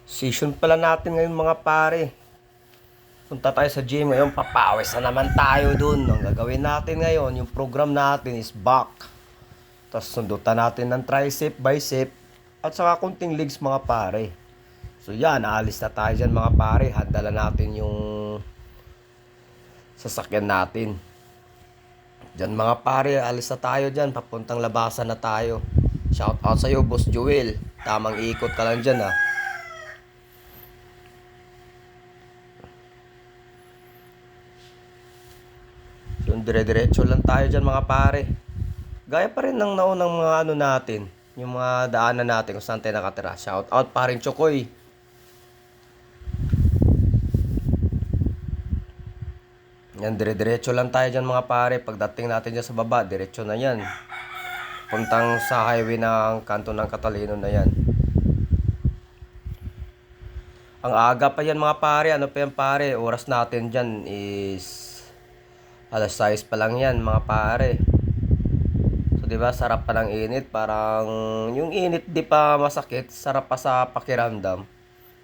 Session pala natin ngayon mga pare. Punta tayo sa gym ngayon, papawis na naman tayo dun. Ang gagawin natin ngayon, yung program natin is back. Tapos sundutan natin ng tricep, bicep, at saka kunting legs mga pare. So yan, aalis na tayo dyan mga pare. Handala natin yung sasakyan natin. Dyan mga pare, alis na tayo dyan. Papuntang labasan na tayo. Shout out sa'yo, Boss Joel. Tamang ikot ka lang dyan ha. Yung dire-diretso lang tayo dyan mga pare. Gaya pa rin ng naunang mga ano natin. Yung mga daanan natin kung saan tayo nakatira. Shout out pa rin Chokoy. Yan, dire-diretso lang tayo dyan mga pare. Pagdating natin dyan sa baba, diretso na yan. Puntang sa highway ng kanto ng Catalino na yan. Ang aga pa yan mga pare. Ano pa yan pare? Oras natin dyan is alas 6 pa lang yan mga pare. So, 'di ba, sarap pa ng init, parang yung init di pa masakit, sarap pa sa pakiramdam.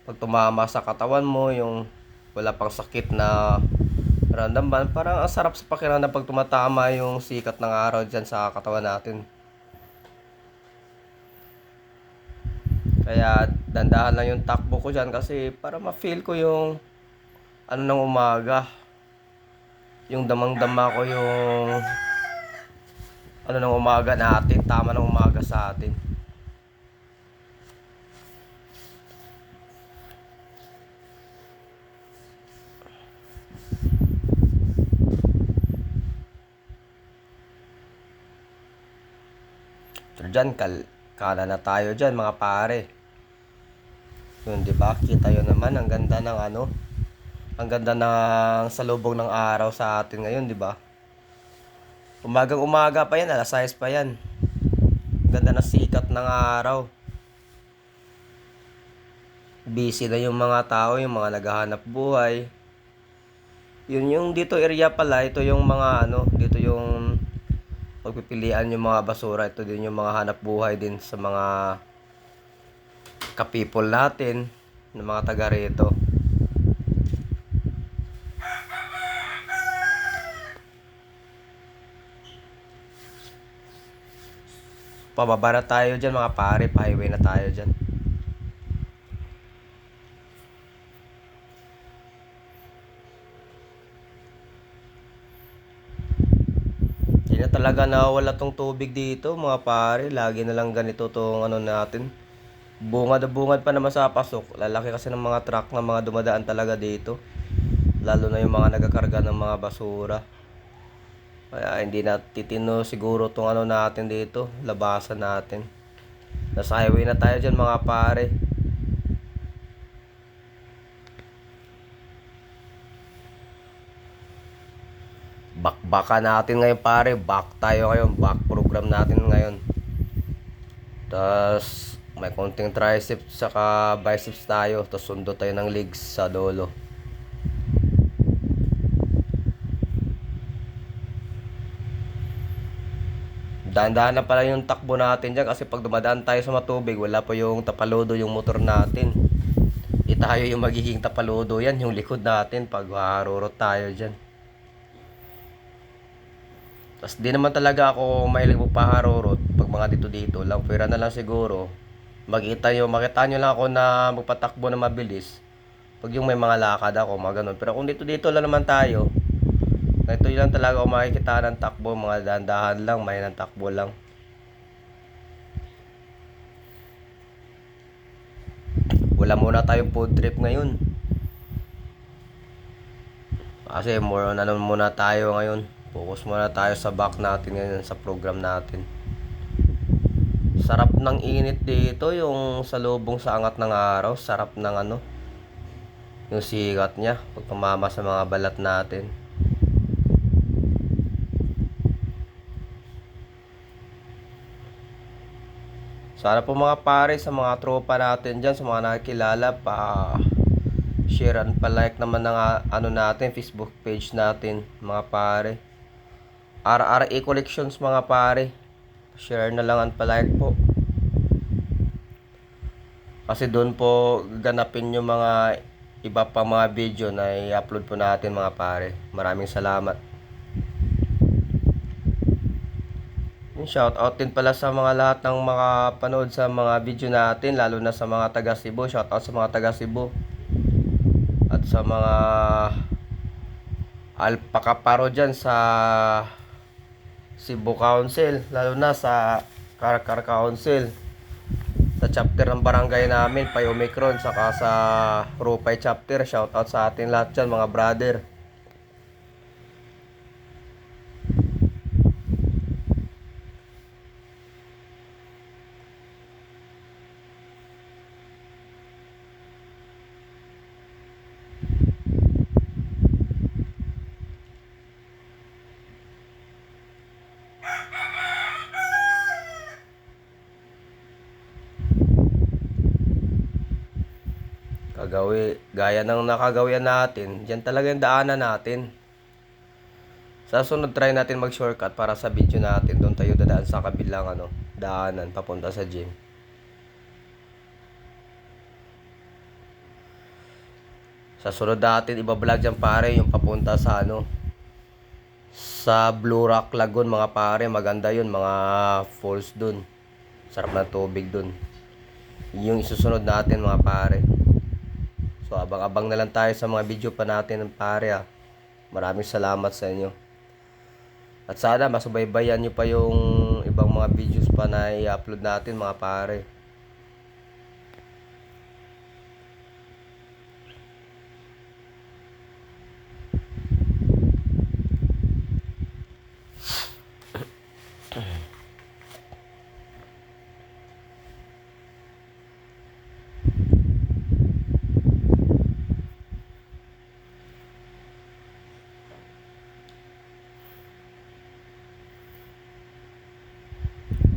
Pag tumama sa katawan mo, yung wala pang sakit na ramdaman, parang ang sarap sa pakiramdam pag tumatama yung sikat ng araw diyan sa katawan natin. Kaya dandahan lang yung takbo ko diyan kasi para ma-feel ko yung ano ng umaga. Yung damang-dama ko yung ano ng umaga natin, tama ng umaga sa atin. So dyan, kala na tayo dyan mga pare. Yun, di ba? Kita yun naman, ang ganda ng ano, ang ganda ng salubong ng araw sa atin ngayon, di ba? Umagang umaga pa yan, alas 6 pa yan. Ganda ng sikat ng araw. Busy na yung mga tao, yung mga naghahanap buhay. Yun yung dito area pala, ito yung mga ano, dito yung pagpipilian yung mga basura. Ito din yung mga hanap buhay din sa mga ka-people natin, ng mga taga rito. Pababa na tayo dyan mga pare, pa-highway na tayo dyan. Hindi na talaga nawawala tong tubig dito mga pare, lagi na lang ganito tong ano natin. Bungad na bungad pa naman sa pasok, lalaki kasi ng mga truck na mga dumadaan talaga dito. Lalo na yung mga nagakarga ng mga basura. Kaya hindi na titino siguro tong ano natin dito, labasan natin. Nasa highway na tayo dyan mga pare. Bakbaka natin ngayon pare, back tayo ngayon, back program natin ngayon. Tapos may konting triceps saka biceps tayo, tapos sundo tayo ng legs sa dolo. Dahan-dahan na pala yung takbo natin dyan kasi pag dumadaan tayo sa matubig, wala pa yung tapaludo yung motor natin. Tayo yung magiging tapaludo yan, yung likod natin pag harurot tayo dyan. Tapos di naman talaga ako mahilig magpaharurot pag mga dito lang, pwera na lang siguro makita nyo lang ako na magpatakbo na mabilis pag yung may mga lakad ako, mga ganun. Pero kung dito lang naman tayo, ito lang talaga ako makikita ng takbo, mga dahan-dahan lang, may ng takbo lang. Wala muna tayong food trip ngayon. Kasi more on ano muna tayo ngayon. Focus muna tayo sa back natin ngayon, sa program natin. Sarap ng init dito, yung salubong sa angat ng araw. Sarap ng ano, yung sikat niya pag tumama sa mga balat natin. Sana po mga pare, sa mga tropa natin dyan, sa mga nakikilala, share and pa-like naman ng ano natin, Facebook page natin mga pare. RRA Collections mga pare. Share na lang and pa-like po. Kasi doon po ganapin yung mga iba pa mga video na i-upload po natin mga pare. Maraming salamat. Yung shoutout din pala sa mga lahat ng mga panood sa mga video natin, lalo na sa mga taga Cebu. Shoutout sa mga taga Cebu. At sa mga alpakaparo dyan sa Cebu Council, lalo na sa Karkar Council, sa chapter ng barangay namin, Pai Omicron, saka sa Rupay chapter. Shoutout sa atin lahat dyan mga brother. Gaya ng nakagawian natin, dyan talaga yung daanan natin. Sa sunod try natin mag shortcut para sa video natin. Doon tayo dadaan sa kabilang daanan papunta sa gym. Sa sunod natin ibablog dyan pare yung papunta sa sa Blue Rock Lagoon mga pare. Maganda yun, mga falls dun. Sarap na tubig dun. Yung isusunod natin mga pare. So abang-abang na lang tayo sa mga video pa natin ng pare. Maraming salamat sa inyo. At sana masubaybayan nyo pa yung ibang mga videos pa na i-upload natin mga pare.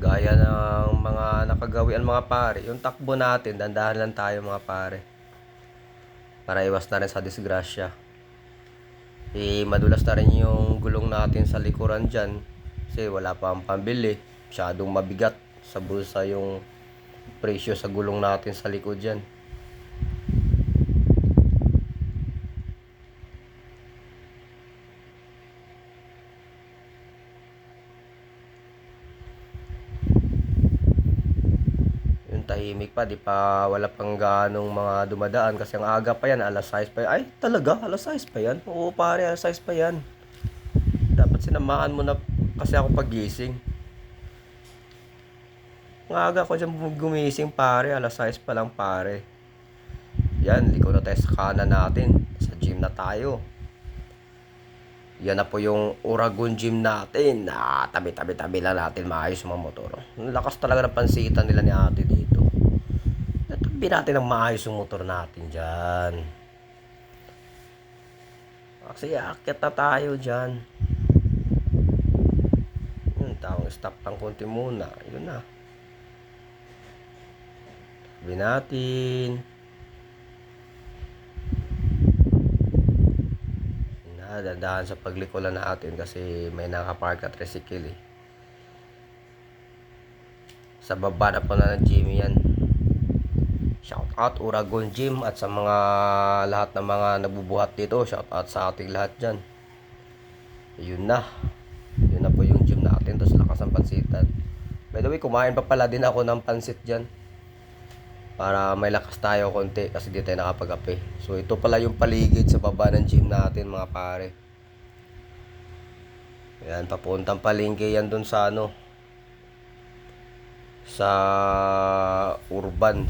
Gaya ng mga nakagawian mga pare, yung takbo natin, dandahan lang tayo mga pare. Para iwas na rin sa disgrasya. Madulas na rin yung gulong natin sa likuran dyan. Kasi wala pa ang pambili. Masyadong mabigat sa bulsa yung presyo sa gulong natin sa likod dyan. Tahimik pa, di pa wala pang ganong mga dumadaan kasi ang aga pa yan, alas 6 pa yan. Ay talaga, alas 6 pa yan? Oo pare, alas 6 pa yan. Dapat sinamahan mo na kasi ako pagising. Ang aga ko dyan gumising pare, alas 6 pa lang pare. Yan, liko na tayo sa kanan natin, sa gym na tayo. Yan na po yung Uragon Gym natin. Tabi-tabi-tabi lang natin maayos yung mga motor. Ang lakas talaga ng pansitan nila ni ate dito. Tabi natin ang maayos yung motor natin dyan. Kasi aakyat na tayo dyan. Tawang stop lang konti muna. Yun na. Tabi natin. Dadaan sa paglikulan natin kasi may nakapark at tricycle sa baba na po na ng gym yan. Shout out Uragon Gym at sa mga lahat ng mga nagbubuhat dito. Shout out sa ating lahat dyan. Yun na po yung gym natin. Tapos lakas ng pansitan. By the way, kumain pa pala din ako ng pansit dyan para may lakas tayo konti kasi di tayo nakapag-ape. So ito pala yung paligid sa baba ng gym natin mga pare. Yan, papuntang palengke yan dun sa sa urban,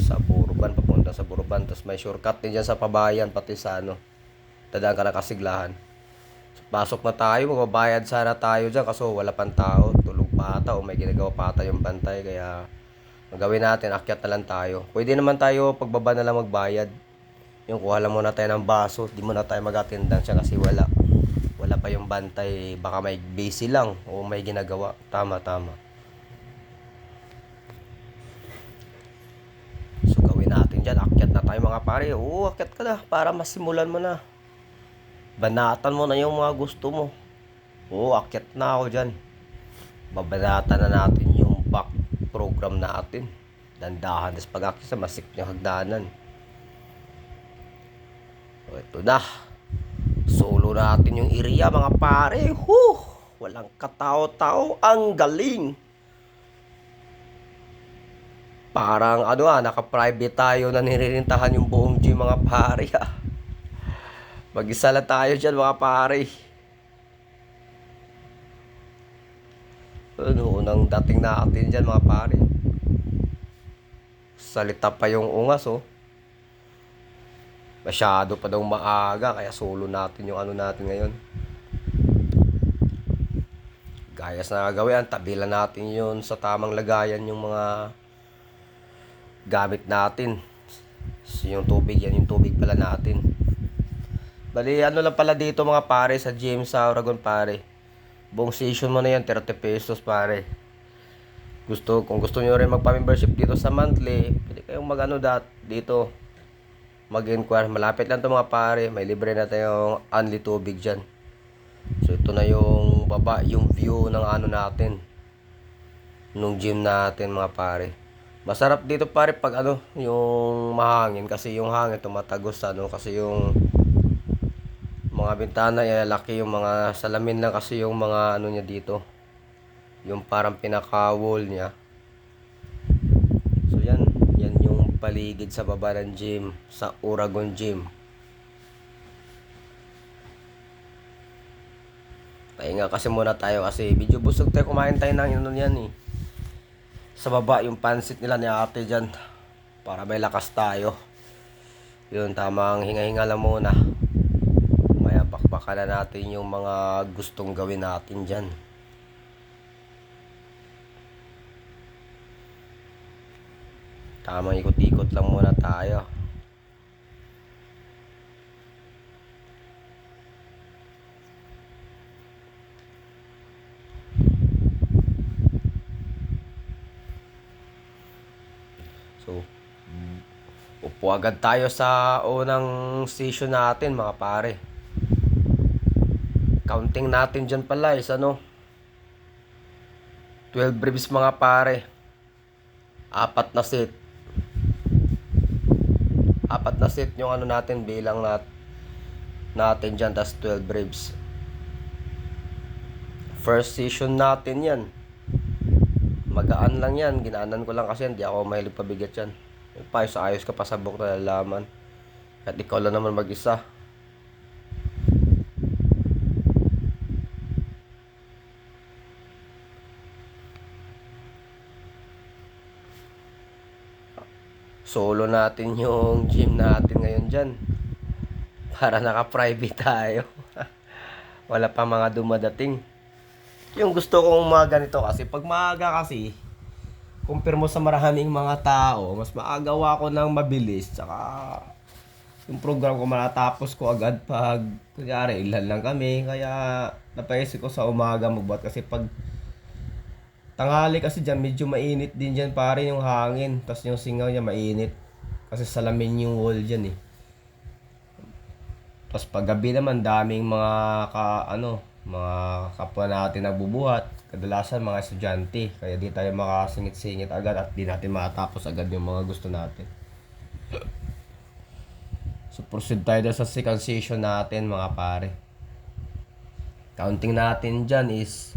papunta sa urban. Tapos may shortcut din dyan sa pabayan pati sa dadaan ka na Kasiglahan. So, pasok na tayo, magbabayad sana tayo dyan kaso wala pang tao, tulog pa ata o may ginagawa pa ata yung bantay. Kaya ang gawin natin, akyat na lang tayo. Pwede naman tayo pagbaba na lang magbayad. Yung kuha lang muna tayo ng baso. Di muna tayo mag-attendance siya kasi wala pa yung bantay. Baka may busy lang o may ginagawa. Tama. So gawin natin dyan. Akyat na tayo mga pare. Oo, akyat ka na para masimulan mo na. Banatan mo na yung mga gusto mo. Oo, akyat na ako dyan. Babanatan na natin yung back program natin. Dandahan, tapos pag-akyat sa masik yung hagdanan. So, ito na. Solo natin yung area mga pare. Walang katao-tao. Ang galing. Parang naka-private tayo na niririntahan yung buong gym mga pare. Mag-isa lang tayo dyan mga pare. Unang dating natin dyan mga pare. Salita pa yung ungas Masyado pa daw maaga, kaya solo natin yung natin ngayon. Gayas na gagawin, tabilan natin yun sa tamang lagayan yung mga gamit natin. Yung tubig, yan yung tubig pala natin. Bali, lang pala dito mga pare sa gym sa Oragon pare. Buong session mo na yan, 30 pesos pare. Kung gusto nyo rin magpa-membership dito sa monthly, pwede kayong dito mag-inquire. Malapit lang to mga pare, may libre na tayong only tubig dyan. So ito na yung baba, yung view ng natin, nung gym natin mga pare. Masarap dito pare pag yung mahangin, kasi yung hangin tumatagos kasi yung mga bintana laki, yung mga salamin lang kasi yung mga niya dito, yung parang pinaka wall niya. So yan yung paligid sa baba ng gym, sa Oragon Gym. Pahinga kasi muna tayo kasi medyo busog tayo, kumain tayo ng yan sa baba, yung pansit nila ni ate dyan, para may lakas tayo. Yun, tamang hinga-hinga lang muna. Maya bakbakan na natin yung mga gustong gawin natin dyan. Tamang ikot-ikot lang muna tayo. So, upo agad tayo sa unang session natin mga pare. Counting natin dyan pala is 12 reps mga pare. 4 na set. 4 na set yung natin, bilang natin dyan, tas 12 reps. First session natin yan. Magaan lang yan, ginaanan ko lang kasi hindi ako mahilig pabigat yan. Ayos ka pa sa buk na lalaman. At ikaw lang naman mag-isa. Solo natin yung gym natin ngayon dyan. Para naka-private tayo. Wala pa mga dumadating. Yung gusto kong mga ganito kasi, pag maaga kasi, compare mo sa maraming mga tao, mas maagawa ko ng mabilis. Tsaka, yung program ko matatapos ko agad pag, kunyari, ilan lang kami. Kaya, napaisip ko sa umaga magbuhat. Kasi pag tanghali kasi dyan, medyo mainit din dyan pare yung hangin. Tapos yung singaw niya mainit. Kasi salamin yung wall dyan Tapos pag gabi naman, daming mga mga kapwa natin nagbubuhat, kadalasan mga estudyante, kaya di tayo makasingit-singit agad at di natin matapos agad yung mga gusto natin. So proceed tayo sa second session natin mga pare. Counting natin dyan is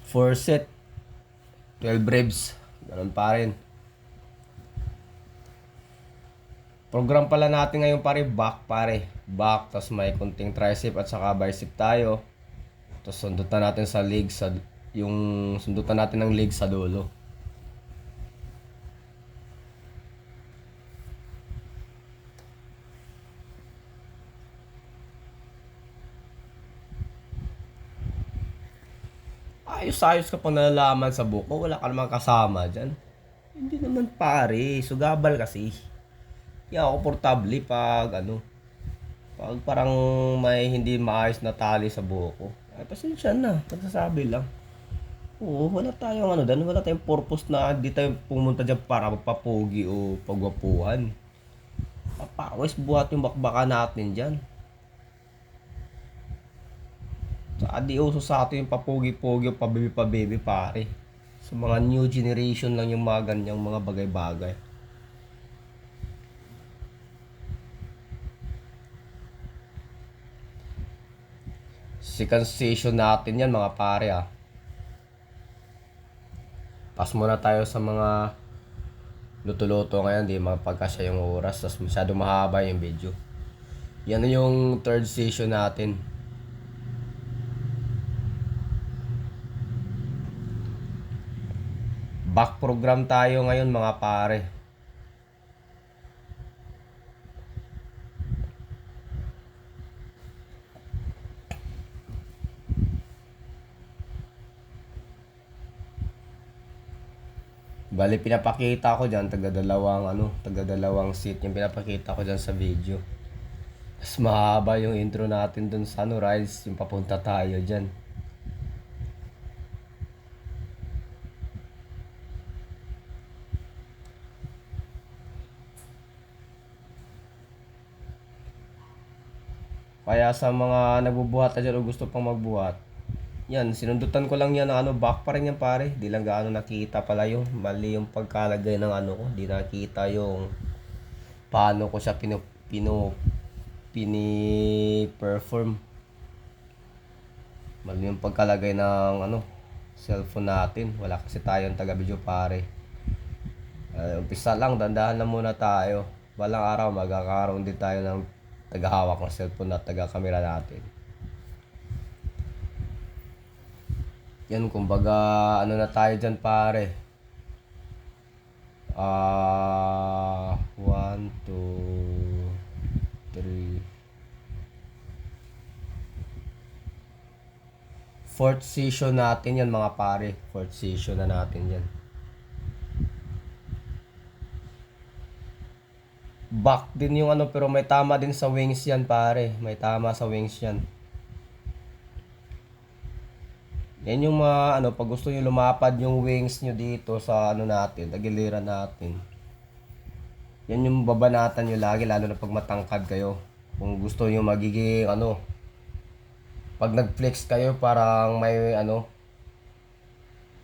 4 set, 12 reps, ganun pa rin. Program pala natin ngayon back, tapos may konting tricep at saka bicep tayo. Tapos sundutan natin sa legs, sundutan natin ng legs sa dulo. Ayos ka pang nalalaman sa buko, wala ka namang kasama dyan. Hindi naman pare, sugabal kasi. Kaya komportable pag pag parang may hindi maayos na tali sa buhok ko. Ay, pasensya na, nagsasabi lang. Oo, wala tayong wala tayong purpose na di tayo pumunta dyan para magpapogi o pagwapuhan. Papawis buhat yung bakbaka natin dyan. Sa adi uso sa atin yung papogi-pogi o pabibi-pabibi pare. Sa mga new generation lang yung mga ganyang mga bagay-bagay. Second station natin yan mga pare ah. Pas muna tayo sa mga luto-luto ngayon, di mapagkasya yung oras, tapos masyado mahaba yung video. Yan yung third station natin. Back program tayo ngayon mga pare. Bali pinapakita ko diyan taga-dalawang seat yung pinapakita ko diyan sa video. Mas mahaba yung intro natin dun sa Rise, yung papunta tayo diyan. Kaya sa mga nagbubuhat na dyan o gusto pang magbuhat, yan, sinundutan ko lang yan ng back pa rin yan pare. Di lang gaano nakita pala yung mali yung pagkalagay ng ko. Di nakita yung paano ko siya pini-perform. Mali yung pagkalagay ng cellphone natin. Wala kasi tayong taga-video pare. Umpisa lang, dandahan lang muna tayo. Balang araw magkakaroon din tayo ng tagahawak ng cellphone at taga-camera natin. Yan, kumbaga na tayo dyan pare. 1, 2, 3. Fourth session natin yan mga pare. Fourth session na natin yan. Back din yung pero may tama din sa wings yan pare. May tama sa wings yan. Yan yung mga pag gusto nyo lumapad yung wings nyo dito sa natin, tagiliran natin. Yan yung babanatan nyo lagi, lalo na pag matangkad kayo. Kung gusto nyo magiging pag nag-flex kayo parang may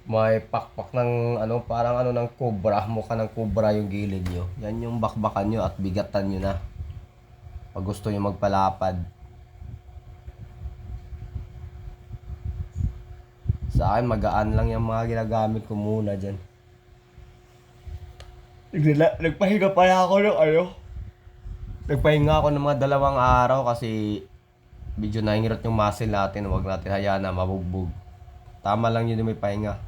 may pakpak ng parang ng cobra, mukha ng cobra yung gilid nyo. Yan yung bakbakan nyo at bigatan nyo na pag gusto nyo magpalapad. Sa akin magaan lang yung mga ginagamit ko muna dyan. Nagpahinga pala ako nagpahinga ako ng mga 2 araw kasi medyo nahingirot yung muscle natin. Huwag natin hayaan na mabugbog. Tama lang yun yung may pahinga.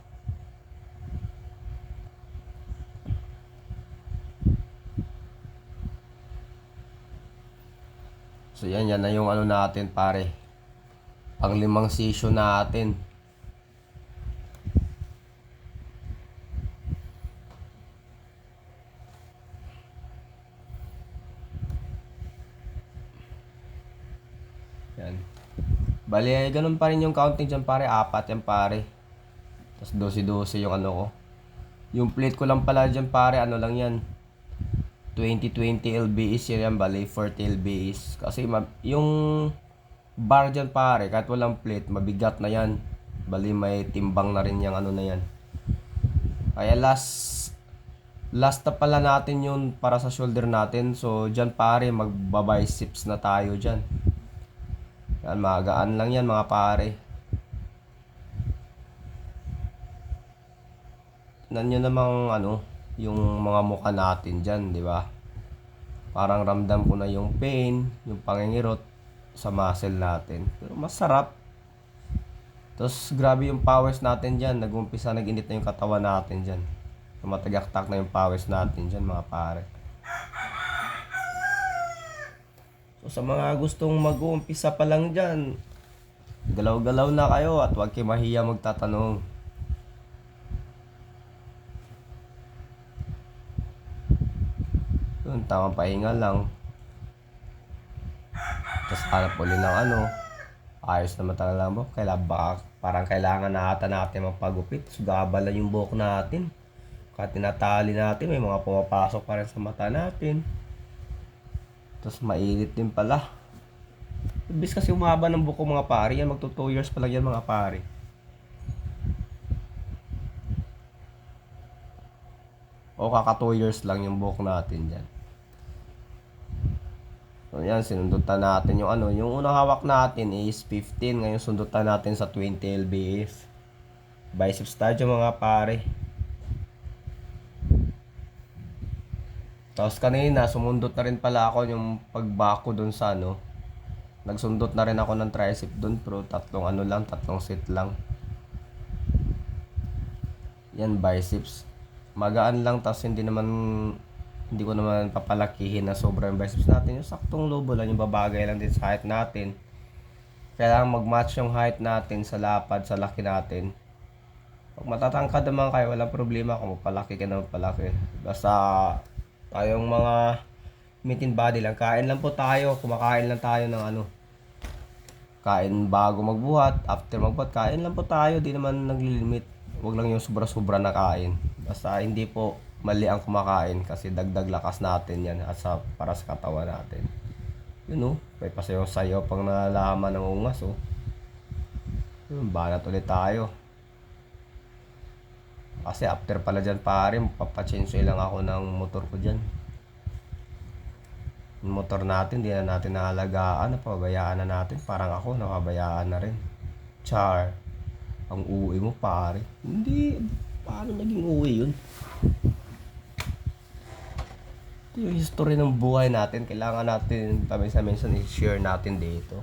So yan na yung natin pare. Pang 5 session natin. Yan. Bali, ganun pa rin yung counting dyan pare. 4 yan pare. Tapos 12-12 yung ko. Yung plate ko lang pala dyan pare, lang yan. 20-20 lbs yan, bali 40 lbs. Kasi yung bar dyan pare, kahit walang plate, mabigat na yan. Bali may timbang na rin yung na yan. Kaya last na pala natin yun para sa shoulder natin. So dyan pare, magbabiceps na tayo dyan. Yan, magaan lang yan mga pare. Tignan nyo namang yung mga mukha natin dyan, di ba? Parang ramdam ko na yung pain, yung pangingirot sa muscle natin. Pero masarap. Tapos grabe yung powers natin dyan. Nag-umpisa, nag-init na yung katawan natin dyan. Tumatagaktak na yung powers natin dyan mga pare. So sa mga gustong mag-uumpisa pa lang dyan, galaw-galaw na kayo at huwag kayo mahiya magtatanong. Yun, tamang pahinga lang. Tapos hanap uli ng ayos naman talaga mo. Parang kailangan na ata natin magpagupit. So gabala yung buhok natin. Kahit tinatali natin, may mga pumapasok pa rin sa mata natin. Tapos mainit din pala. Ibig kasi umaba ng buko mga pare. Yan magto 2 years pa lang yan mga pare. O kaka 2 years lang yung buhok natin dyan. So yan, sinundutan natin yung ano. Yung unang hawak natin is 15. Ngayon sundutan natin sa 20 lbs. Biceps tayo mga pare. Tapos kanina, sumundot na rin pala ako yung pagbako dun sa ano. Nagsundot na rin ako ng tricep dun, pero tatlong set lang. Yan, biceps. Magaan lang, tapos hindi ko naman papalakihin na sobrang biceps natin. Yung saktong lobo lang, yung babagay lang din sa height natin. Kailangan mag-match yung height natin sa lapad, sa laki natin. Pag matatangkad naman kayo, walang problema kung magpalaki ka na magpalaki. Basta tayong mga meeting body lang. Kain lang po tayo, kumakain lang tayo ng ano. Kain bago magbuhat, after magbuhat, kain lang po tayo, di naman naglilimit. Huwag lang yung sobra-sobra na kain. Basta hindi po mali ang kumakain kasi dagdag lakas natin yan at para sa katawan natin. Yun may pasayaw-sayaw pang nalalaman ng ungas banat ulit tayo. Kasi after pala dyan pare, papachensoy lang ako ng motor ko dyan. Yung motor natin, di na natin naalagaan, napabayaan na natin. Parang ako, napabayaan na rin. Char, ang uwi mo pare. Hindi, paano naging uwi yun? Ito yung history ng buhay natin. Kailangan natin minsan i-share natin dito.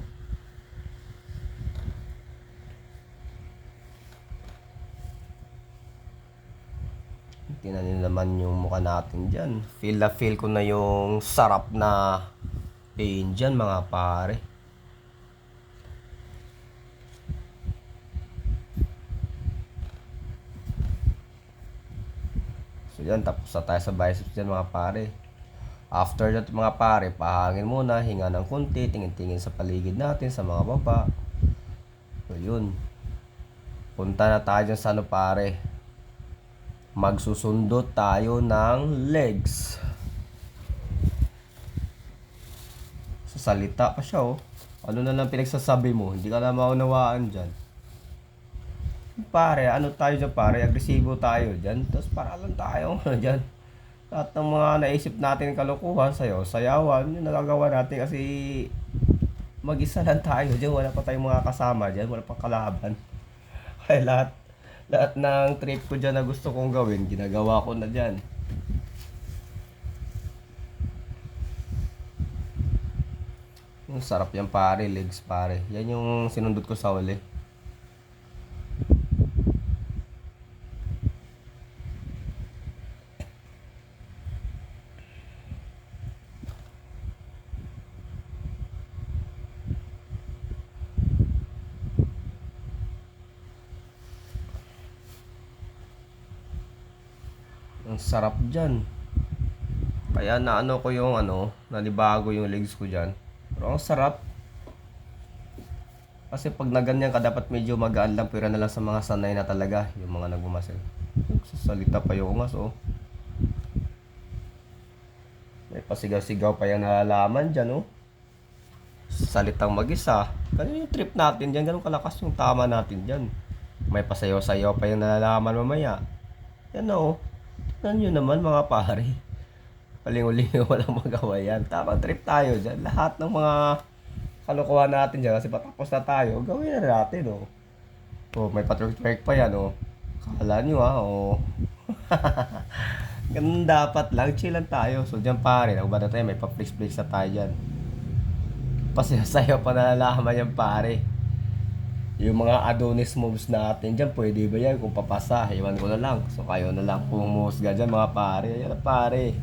Tingnan nyo naman yung mukha natin dyan. Feel ko na yung sarap na pain dyan mga pare. So yan, tapos na tayo sa biceps dyan mga pare. After that mga pare, pahangin muna, hinga ng konti, tingin-tingin sa paligid natin, sa mga baba. So yun. Punta na tayo dyan sa ano pare. Magsusundot tayo ng legs. Sa salita pa siya Ano na lang pinagsasabi mo, hindi ka na maunawaan dyan. Pare, ano tayo dyan pare, agresibo tayo dyan. Tapos para lang tayo dyan. Lahat ng mga naisip natin kalokohan sa'yo, sayawan, yung nagagawa natin kasi mag-isa lang tayo dyan. Wala pa tayong mga kasama dyan, wala pang kalaban. Kaya lahat ng trip ko dyan na gusto kong gawin, ginagawa ko na dyan. Yung sarap yan pare, legs pare. Yan yung sinundot ko sa uli. Ang sarap dyan. Kaya naano ko yung nanibago yung legs ko dyan. Pero ang sarap. Kasi pag naganyan ka, dapat medyo magaan lang. Pero na lang sa mga sanay na talaga. Yung mga nagbumasil. Sasalita pa yung ungas May pasigaw-sigaw pa yung nalalaman dyan Salitang mag-isa. Ganun yung trip natin dyan. Ganun kalakas yung tama natin dyan. May pasayaw-sayaw pa yung nalalaman mamaya. Yan Yan yun naman mga pare. Palingulingo walang magawa yan. Tamang trip tayo dyan. Lahat ng mga kalokohan natin dyan kasi patapos na tayo, gawin na natin may patwerk pa yan Kala nyo ganun dapat lang. Chill lang tayo. So dyan pare, nagbaba na tayo. May pa-flex-flex na tayo dyan. Pasayaw pa nalalaman yan pare. Yung mga Adonis moves natin dyan, pwede ba yan? Kung papasa, iwan ko na lang. So kayo na lang pumusga dyan mga pare. Ayan na pare.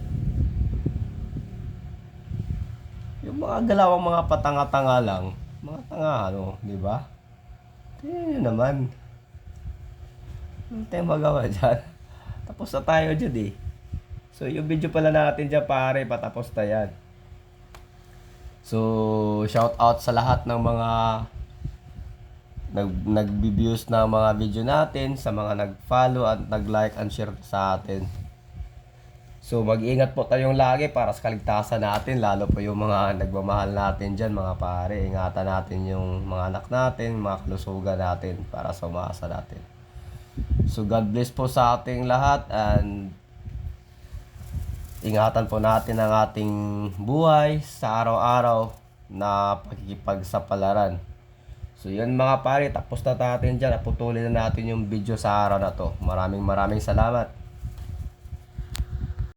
Yung mga galawang mga patanga-tanga lang. Mga tanga di ba? Yun naman. Hindi tayo magawa dyan. Tapos na tayo dyan So yung video pala natin dyan pare, patapos na yan. So shout out sa lahat ng mga nag-views na mga video natin, sa mga nag-follow at nag-like and share sa atin. So mag-ingat po tayong lagi para sa kaligtasan natin, lalo po yung mga nagmamahal natin dyan mga pare. Ingatan natin yung mga anak natin, mga kalusugan natin para sa umasa natin. So God bless po sa ating lahat and ingatan po natin ang ating buhay sa araw-araw na pakikipagsapalaran. So yun mga pare, tapos na natin dyan. Putulin na natin yung video sa araw na to. Maraming salamat.